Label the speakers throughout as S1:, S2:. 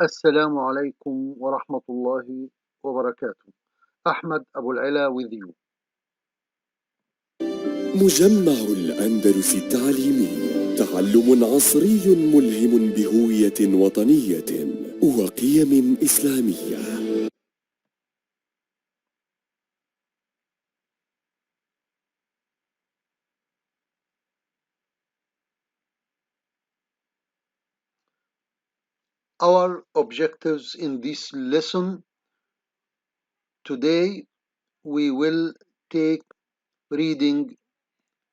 S1: السلام عليكم ورحمة الله وبركاته. أحمد أبو العلا with you.
S2: مجمع الأندلس التعليمي، تعلم عصري ملهم بهوية وطنية وقيم إسلامية.
S1: Our objectives in this lesson today, we will take reading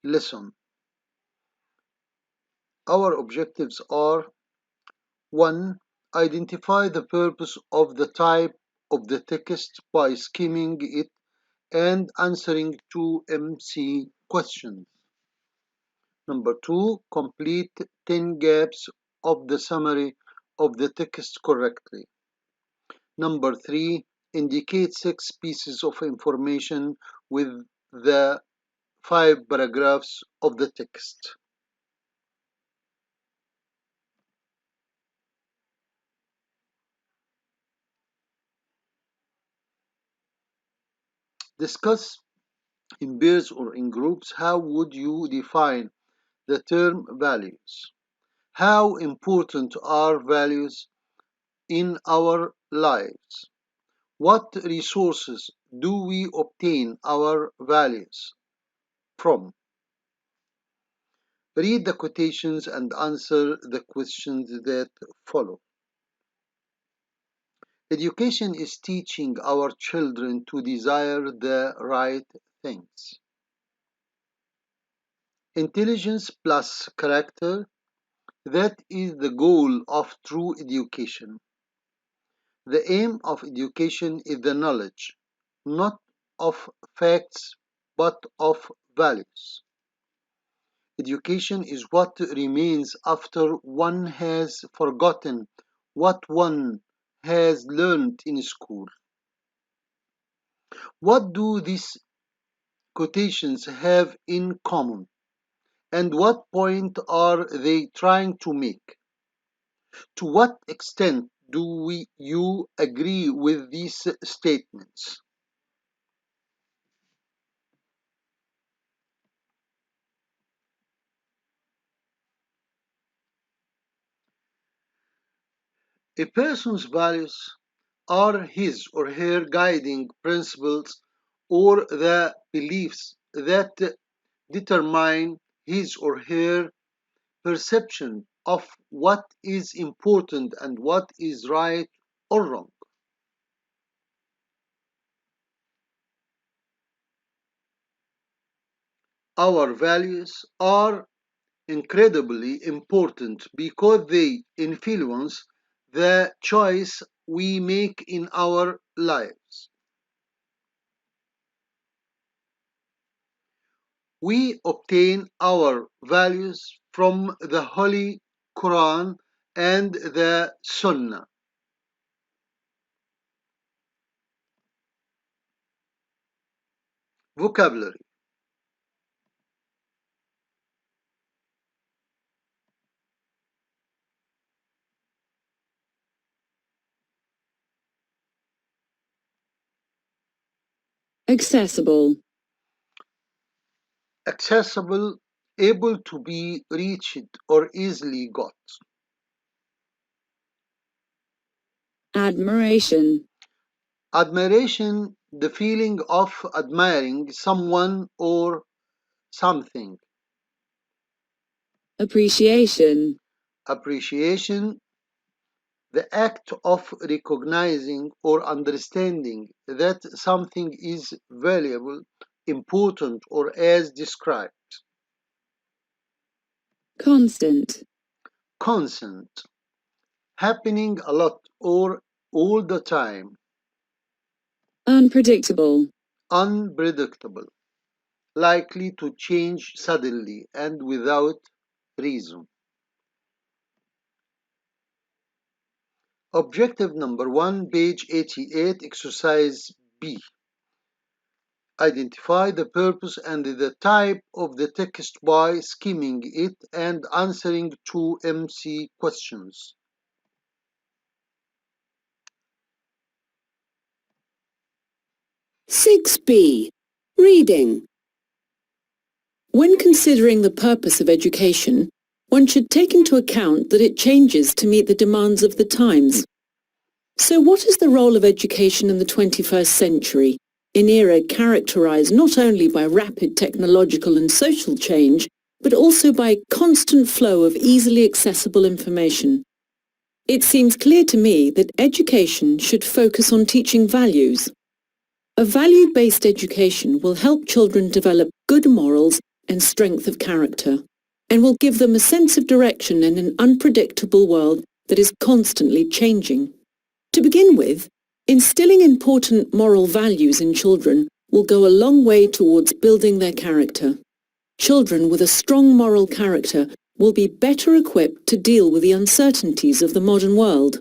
S1: lesson. Our objectives are: 1. Identify the purpose of the type of the text by skimming it and answering 2 MC questions. Number 2. Complete 10 gaps of the summary of the text correctly. Number 3. Indicate 6 pieces of information with the 5 paragraphs of the text. Discuss in pairs or in groups. How would you define the term values? How important are values in our lives? What resources do we obtain our values from? Read the quotations and answer the questions that follow. Education is teaching our children to desire the right things. Intelligence plus character, that is the goal of true education. The aim of education is the knowledge, not of facts, but of values. Education is what remains after one has forgotten what one has learned in school. What do these quotations have in common? And what point are they trying to make? To what extent do you agree with these statements? A person's values are his or her guiding principles or the beliefs that determine his or her perception of what is important and what is right or wrong. Our values are incredibly important because they influence the choice we make in our lives. We obtain our values from the Holy Quran and the Sunnah. Vocabulary:
S3: accessible,
S1: accessible, able to be reached or easily got.
S3: admiration,
S1: Admiration, the feeling of admiring someone or something.
S3: appreciation,
S1: Appreciation, the act of recognizing or understanding that something is valuable, important, or as described.
S3: constant,
S1: Constant, happening a lot or all the time.
S3: unpredictable,
S1: Unpredictable, likely to change suddenly and without reason. Objective number 1, page 88, exercise B. Identify the purpose and the type of the text by skimming it and answering 2 MC questions.
S4: 6B. Reading. When considering the purpose of education, one should take into account that it changes to meet the demands of the times. So what is the role of education in the 21st century, an era characterized not only by rapid technological and social change, but also by a constant flow of easily accessible information? It seems clear to me that education should focus on teaching values. A value-based education will help children develop good morals and strength of character, and will give them a sense of direction in an unpredictable world that is constantly changing. To begin with, instilling important moral values in children will go a long way towards building their character. Children with a strong moral character will be better equipped to deal with the uncertainties of the modern world.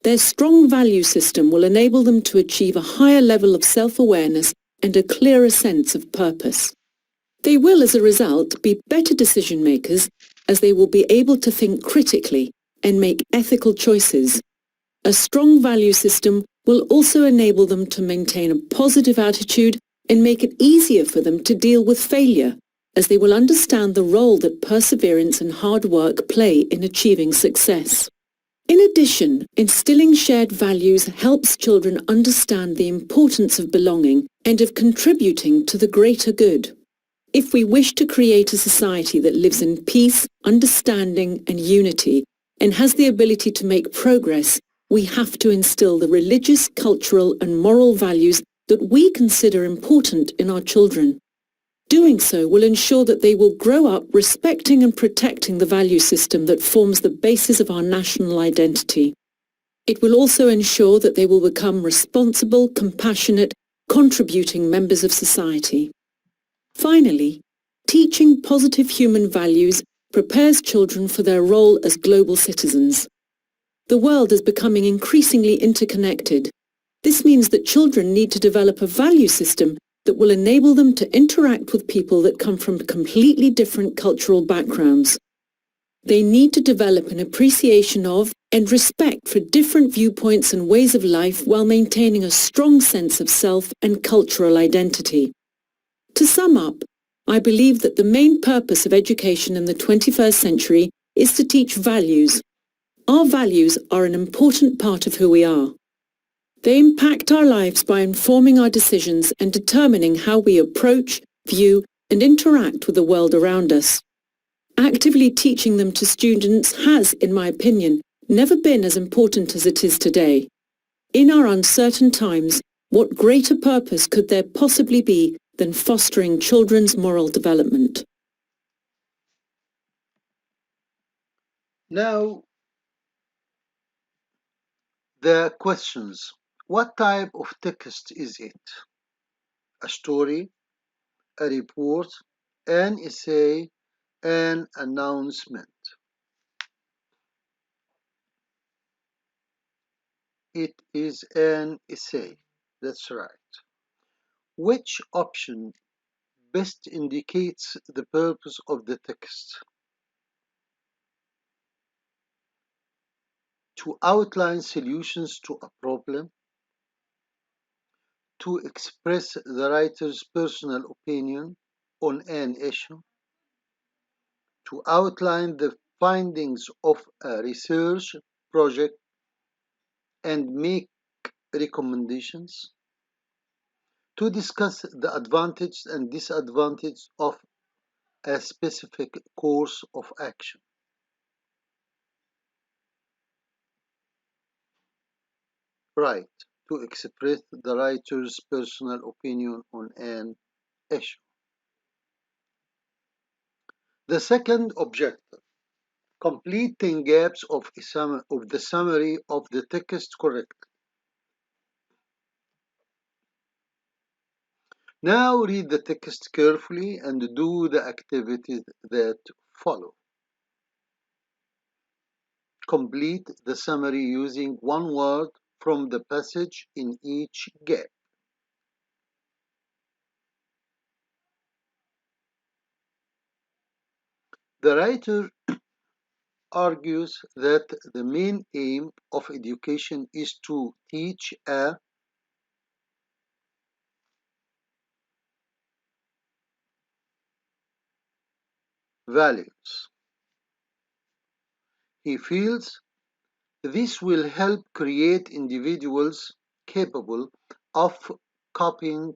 S4: Their strong value system will enable them to achieve a higher level of self-awareness and a clearer sense of purpose. They will, as a result, be better decision makers, as they will be able to think critically and make ethical choices. A strong value system will also enable them to maintain a positive attitude and make it easier for them to deal with failure, as they will understand the role that perseverance and hard work play in achieving success. In addition, instilling shared values helps children understand the importance of belonging and of contributing to the greater good. If we wish to create a society that lives in peace, understanding and unity, and has the ability to make progress, we have to instill the religious, cultural and moral values that we consider important in our children. Doing so will ensure that they will grow up respecting and protecting the value system that forms the basis of our national identity. It will also ensure that they will become responsible, compassionate, contributing members of society. Finally, teaching positive human values prepares children for their role as global citizens. The world is becoming increasingly interconnected. This means that children need to develop a value system that will enable them to interact with people that come from completely different cultural backgrounds. They need to develop an appreciation of and respect for different viewpoints and ways of life while maintaining a strong sense of self and cultural identity. To sum up, I believe that the main purpose of education in the 21st century is to teach values. Our values are an important part of who we are. They impact our lives by informing our decisions and determining how we approach, view, and interact with the world around us. Actively teaching them to students has, in my opinion, never been as important as it is today. In our uncertain times, what greater purpose could there possibly be than fostering children's moral development?
S1: Now, the questions. What type of text is it? A story, a report, an essay, an announcement. It is an essay. That's right. Which option best indicates the purpose of the text? To outline solutions to a problem, to express the writer's personal opinion on an issue, to outline the findings of a research project and make recommendations, to discuss the advantages and disadvantages of a specific course of action. Right, to express the writer's personal opinion on an issue. The second objective, complete 10 gaps of the summary of the text correctly. Now read the text carefully and do the activities that follow. Complete the summary using one word from the passage in each gap. The writer argues that the main aim of education is to teach a values. He feels this will help create individuals capable of coping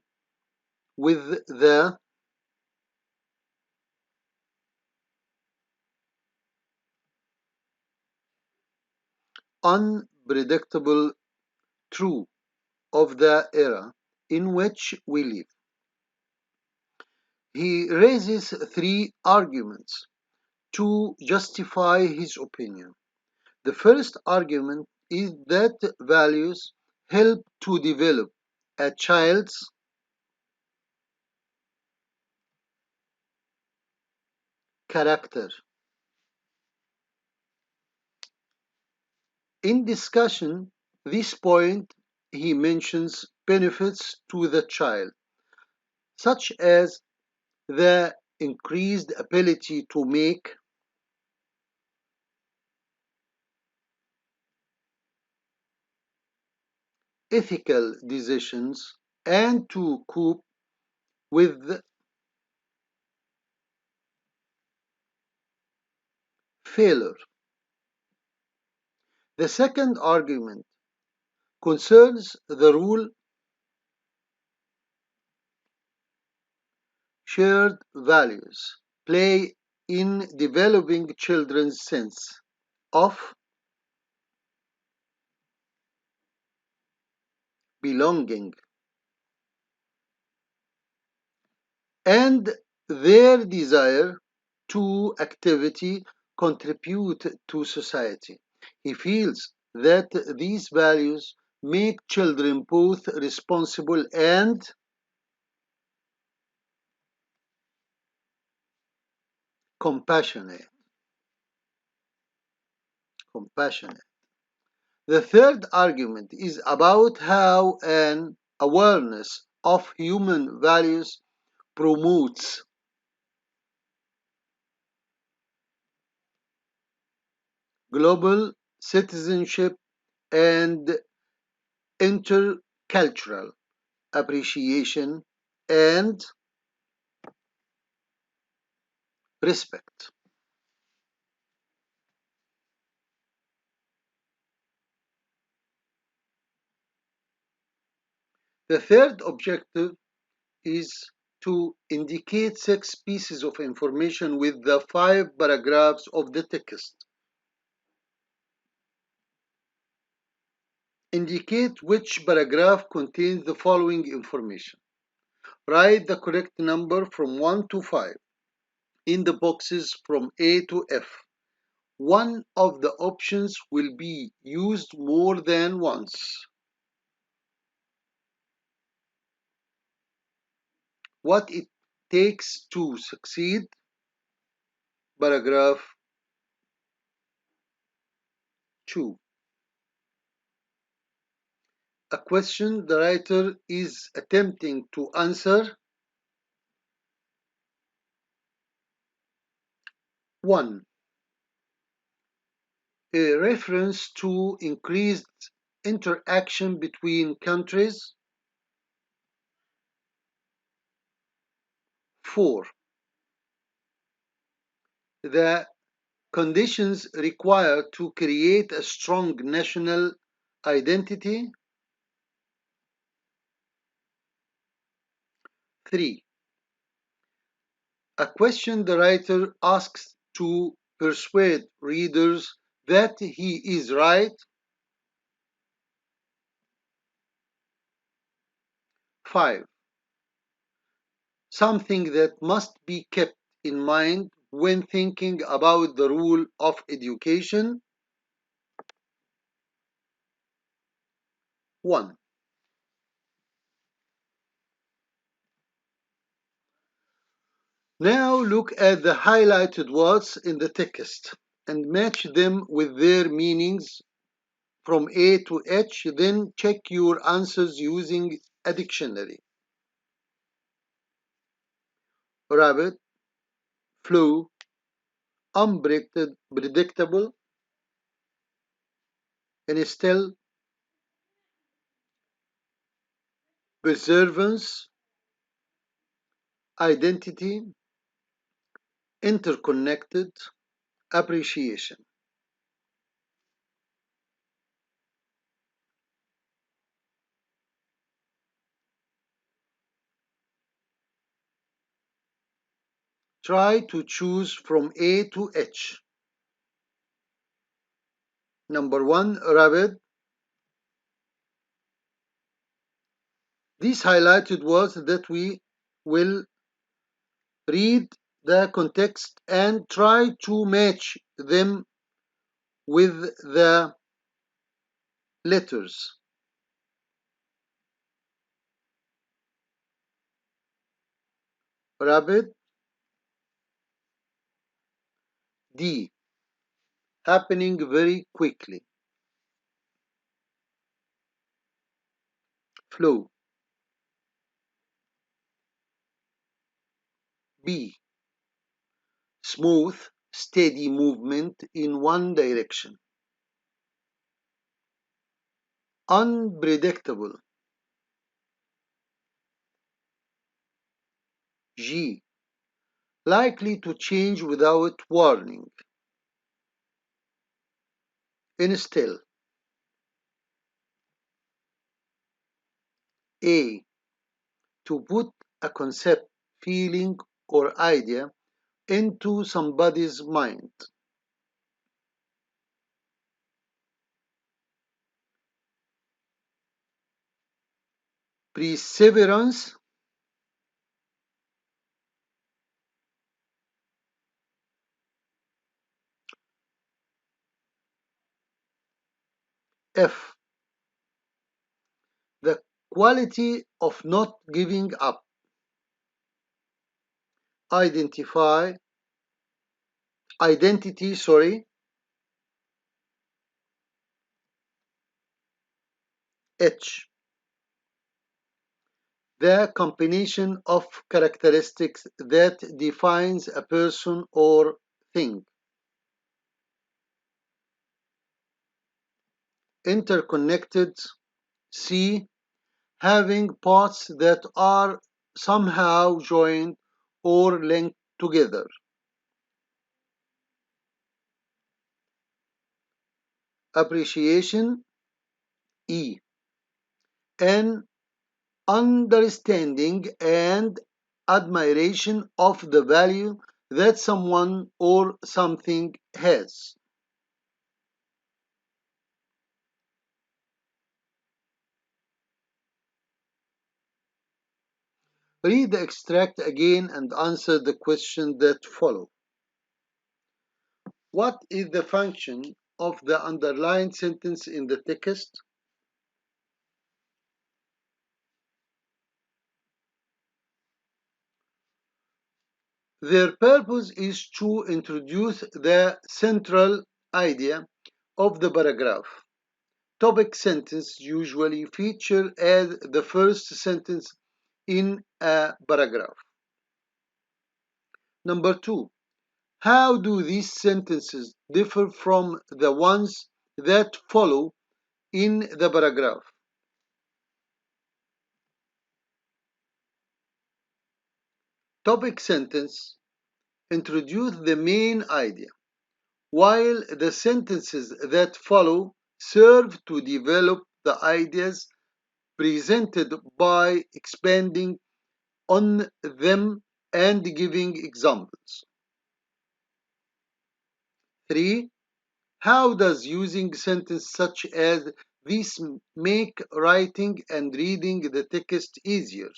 S1: with the unpredictable truth of the era in which we live. He raises three arguments to justify his opinion. The first argument is that values help to develop a child's character. In discussion this point, he mentions benefits to the child, such as the increased ability to make ethical decisions and to cope with failure. The second argument concerns the role shared values play in developing children's sense of belonging and their desire to activity contribute to society. He feels that these values make children both responsible and compassionate. compassionate. The third argument is about how an awareness of human values promotes global citizenship and intercultural appreciation and respect. The third objective is to indicate 6 pieces of information with the 5 paragraphs of the text. Indicate which paragraph contains the following information. Write the correct number from 1 to 5 in the boxes from A to F. One of the options will be used more than once. What it takes to succeed. Paragraph 2. A question the writer is attempting to answer. 1. A reference to increased interaction between countries. 4. The conditions required to create a strong national identity. 3. A question the writer asks to persuade readers that he is right. 5. Something that must be kept in mind when thinking about the role of education. 1. Now look at the highlighted words in the text and match them with their meanings from A to H, then check your answers using a dictionary. Rabbit, flew, unpredictable, instill, perseverance, identity, interconnected appreciation. Try to choose from A to H. Number 1, rapid. These highlighted words that we will read the context and try to match them with the letters. Rapid. D. Happening very quickly. Flow. B. Smooth, steady movement in one direction. Unpredictable. G. Likely to change without warning. Instill. A. To put a concept, feeling, or idea into somebody's mind. Perseverance. F. The quality of not giving up. Identity, H. The combination of characteristics that defines a person or thing. Interconnected. C. Having parts that are somehow joined or linked together. Appreciation. E. An understanding and admiration of the value that someone or something has. Read the extract again and answer the questions that follow. What is the function of the underlined sentence in the text? Their purpose is to introduce the central idea of the paragraph. Topic sentence usually feature as the first sentence in a paragraph. Number 2, how do these sentences differ from the ones that follow in the paragraph? Topic sentence introduce the main idea, while the sentences that follow serve to develop the ideas presented by expanding on them and giving examples. 3. How does using sentences such as this make writing and reading the text easier?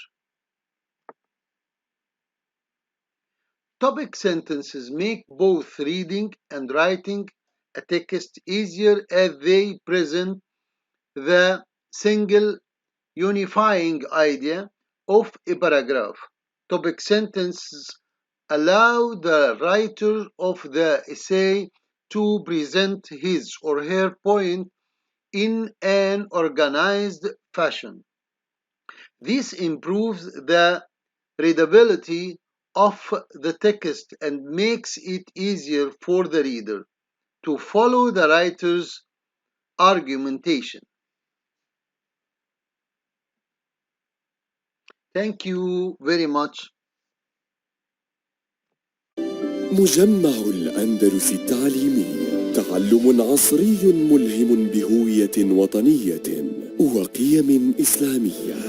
S1: Topic sentences make both reading and writing a text easier as they present the single unifying idea of a paragraph. Topic sentences allow the writer of the essay to present his or her point in an organized fashion. This improves the readability of the text and makes it easier for the reader to follow the writer's argumentation. Thank you very much.
S2: مجمع الأندلس التعليمي، تعلم عصري ملهم بهوية وطنية وقيم إسلامية.